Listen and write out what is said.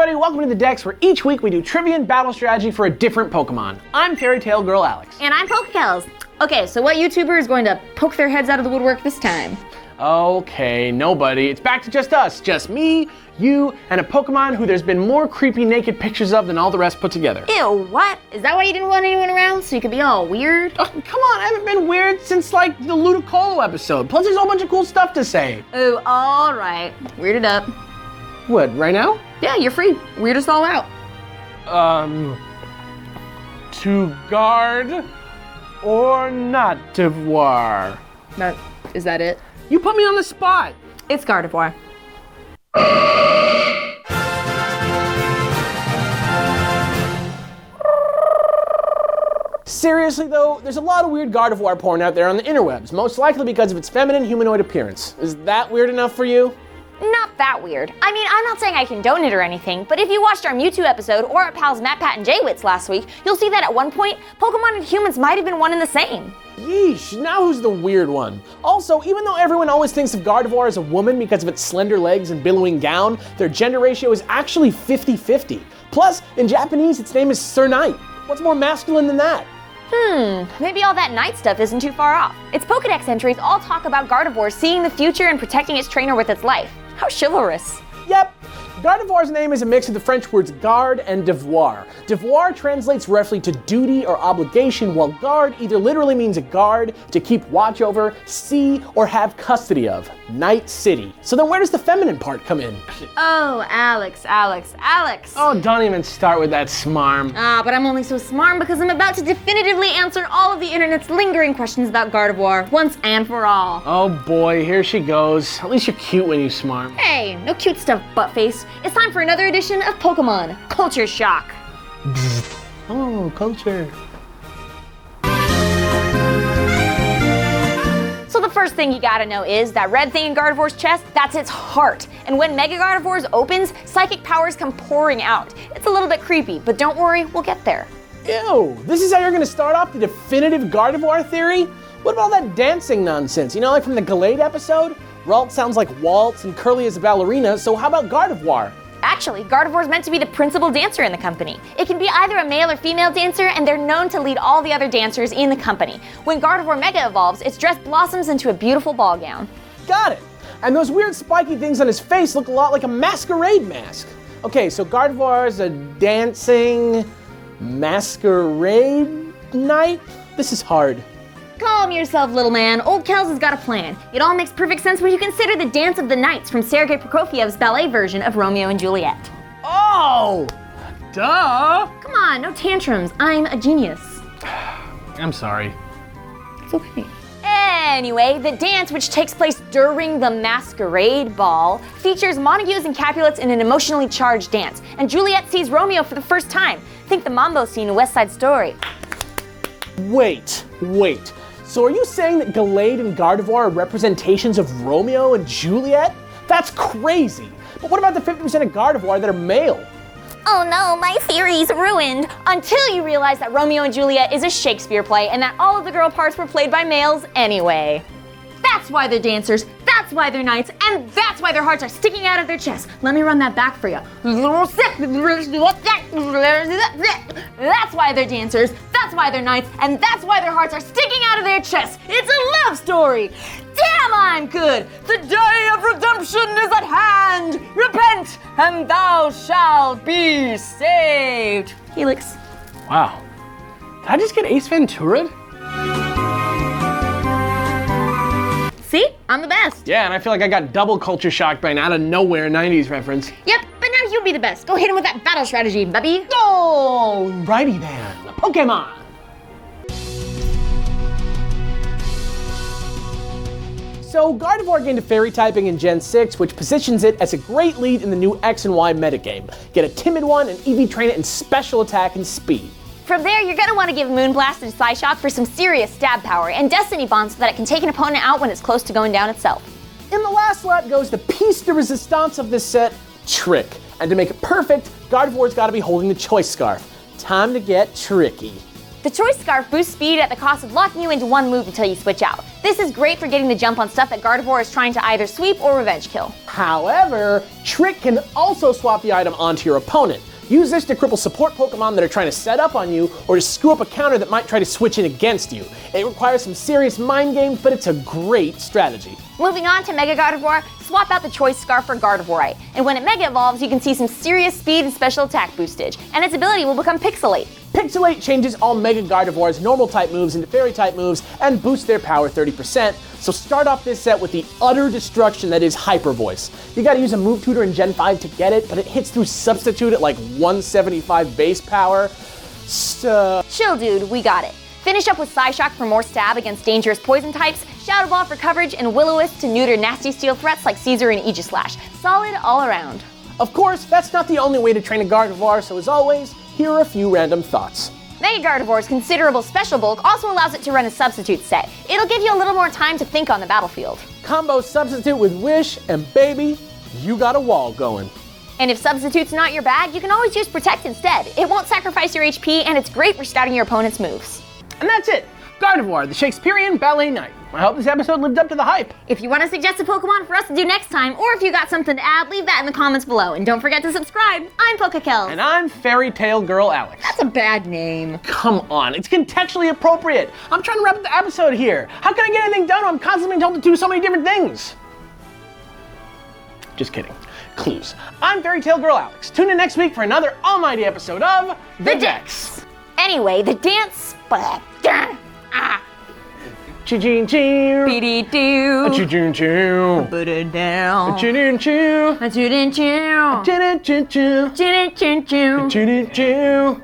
everybody, welcome to the Dex, where each week we do trivia and battle strategy for a different Pokemon. I'm Fairy Tale Girl Alex. And I'm PokeKellz. Okay, so what YouTuber is going to poke their heads out of the woodwork this time? Okay, nobody. It's back to just us. Just me, you, and a Pokemon who there's been more creepy naked pictures of than all the rest put together. Ew, what? Is that why you didn't want anyone around, so you could be all weird? Oh, come on, I haven't been weird since like the Ludicolo episode. Plus there's a whole bunch of cool stuff to say. Oh, all right. Weird it up. What, right now? Yeah, you're free. Weird us all out. To guard or not devoir? Is that it? You put me on the spot. It's Gardevoir. Seriously though, there's a lot of weird Gardevoir porn out there on the interwebs, most likely because of its feminine humanoid appearance. Is that weird enough for you? Not that weird. I mean, I'm not saying I condone it or anything, but if you watched our Mewtwo episode or our pals Matt, Pat, and Jaywitz last week, you'll see that at one point, Pokemon and humans might have been one and the same. Yeesh, now who's the weird one? Also, even though everyone always thinks of Gardevoir as a woman because of its slender legs and billowing gown, their gender ratio is actually 50-50. Plus, in Japanese, its name is Sir Knight. What's more masculine than that? Maybe all that night stuff isn't too far off. Its Pokedex entries all talk about Gardevoir seeing the future and protecting its trainer with its life. How chivalrous. Yep. Gardevoir's name is a mix of the French words garde and devoir. Devoir translates roughly to duty or obligation, while garde either literally means a guard, to keep watch over, see, or have custody of. Night City. So then where does the feminine part come in? Oh, Alex. Oh, don't even start with that smarm. But I'm only so smart because I'm about to definitively answer all of the internet's lingering questions about Gardevoir, once and for all. Oh boy, here she goes. At least you're cute when you smarm. Hey, no cute stuff, buttface. It's time for another edition of Pokemon Culture Shock. Oh, culture. So the first thing you gotta know is that red thing in Gardevoir's chest, that's its heart. And when Mega Gardevoir's opens, psychic powers come pouring out. It's a little bit creepy, but don't worry, we'll get there. Ew, this is how you're gonna start off the definitive Gardevoir theory? What about all that dancing nonsense? You know, like from the Gallade episode? Ralt sounds like waltz and Kirlia is a ballerina, so how about Gardevoir? Actually, Gardevoir is meant to be the principal dancer in the company. It can be either a male or female dancer, and they're known to lead all the other dancers in the company. When Gardevoir Mega evolves, its dress blossoms into a beautiful ball gown. Got it. And those weird spiky things on his face look a lot like a masquerade mask. Okay, so Gardevoir is a dancing masquerade knight? This is hard. Calm yourself, little man. Old Kelz has got a plan. It all makes perfect sense when you consider the Dance of the Knights from Sergei Prokofiev's ballet version of Romeo and Juliet. Oh! Duh! Come on, no tantrums. I'm a genius. I'm sorry. It's okay. Anyway, the dance, which takes place during the masquerade ball, features Montagues and Capulets in an emotionally charged dance, and Juliet sees Romeo for the first time. Think the Mambo scene in West Side Story. Wait. So are you saying that Gallade and Gardevoir are representations of Romeo and Juliet? That's crazy. But what about the 50% of Gardevoir that are male? Oh no, my theory's ruined. Until you realize that Romeo and Juliet is a Shakespeare play and that all of the girl parts were played by males anyway. That's why they're dancers, that's why they're knights, and that's why their hearts are sticking out of their chests. Let me run that back for you. That's why they're dancers, that's why they're knights, and that's why their hearts are sticking out of their chests. It's a love story. Damn, I'm good. The day of redemption is at hand. Repent, and thou shalt be saved. Helix. Wow. Did I just get Ace Ventura'd? See? I'm the best. Yeah, and I feel like I got double culture shocked by an out of nowhere 90s reference. Yep, but now you'll be the best. Go hit him with that battle strategy, baby. Oh, righty then. Pokemon. So Gardevoir gained a Fairy typing in Gen 6, which positions it as a great lead in the new X and Y metagame. Get a Timid one and EV train it in special attack and speed. From there, you're gonna wanna give Moonblast and Psyshock for some serious stab power, and Destiny Bond so that it can take an opponent out when it's close to going down itself. In the last slot goes the piece de resistance of this set, Trick. And to make it perfect, Gardevoir's gotta be holding the Choice Scarf. Time to get tricky. The Choice Scarf boosts speed at the cost of locking you into one move until you switch out. This is great for getting the jump on stuff that Gardevoir is trying to either sweep or revenge kill. However, Trick can also swap the item onto your opponent. Use this to cripple support Pokemon that are trying to set up on you, or to screw up a counter that might try to switch in against you. It requires some serious mind games, but it's a great strategy. Moving on to Mega Gardevoir, swap out the Choice Scarf for Gardevoirite, and when it Mega Evolves, you can see some serious speed and special attack boostage, and its ability will become Pixelate. Pixelate changes all Mega Gardevoir's normal type moves into fairy type moves and boosts their power 30%, so start off this set with the utter destruction that is Hyper Voice. You gotta use a move tutor in Gen 5 to get it, but it hits through Substitute at like 175 base power. So... Chill dude, we got it. Finish up with Psyshock for more stab against dangerous poison types, Shadow Ball for coverage, and Will-O-Wisp to neuter nasty steel threats like Caesar and Aegislash. Solid all around. Of course, that's not the only way to train a Gardevoir, so as always, here are a few random thoughts. Mega Gardevoir's considerable special bulk also allows it to run a substitute set. It'll give you a little more time to think on the battlefield. Combo Substitute with Wish, and baby, you got a wall going. And if Substitute's not your bag, you can always use Protect instead. It won't sacrifice your HP, and it's great for scouting your opponent's moves. And that's it. Gardevoir, the Shakespearean Ballet Knight. I hope this episode lived up to the hype. If you want to suggest a Pokemon for us to do next time, or if you got something to add, leave that in the comments below. And don't forget to subscribe. I'm PokeKellz. And I'm Fairy Tale Girl Alex. That's a bad name. Come on, it's contextually appropriate. I'm trying to wrap up the episode here. How can I get anything done when I'm constantly being told to do so many different things? Just kidding. Clues. I'm Fairy Tale Girl Alex. Tune in next week for another almighty episode of The Dex. Anyway, the dance... Choo-choo-choo. Beady-doo. Choo-choo-choo. Put it down. Choo-choo-choo. Choo-choo-choo. Choo-choo-choo. Choo-choo-choo. Choo-choo-choo.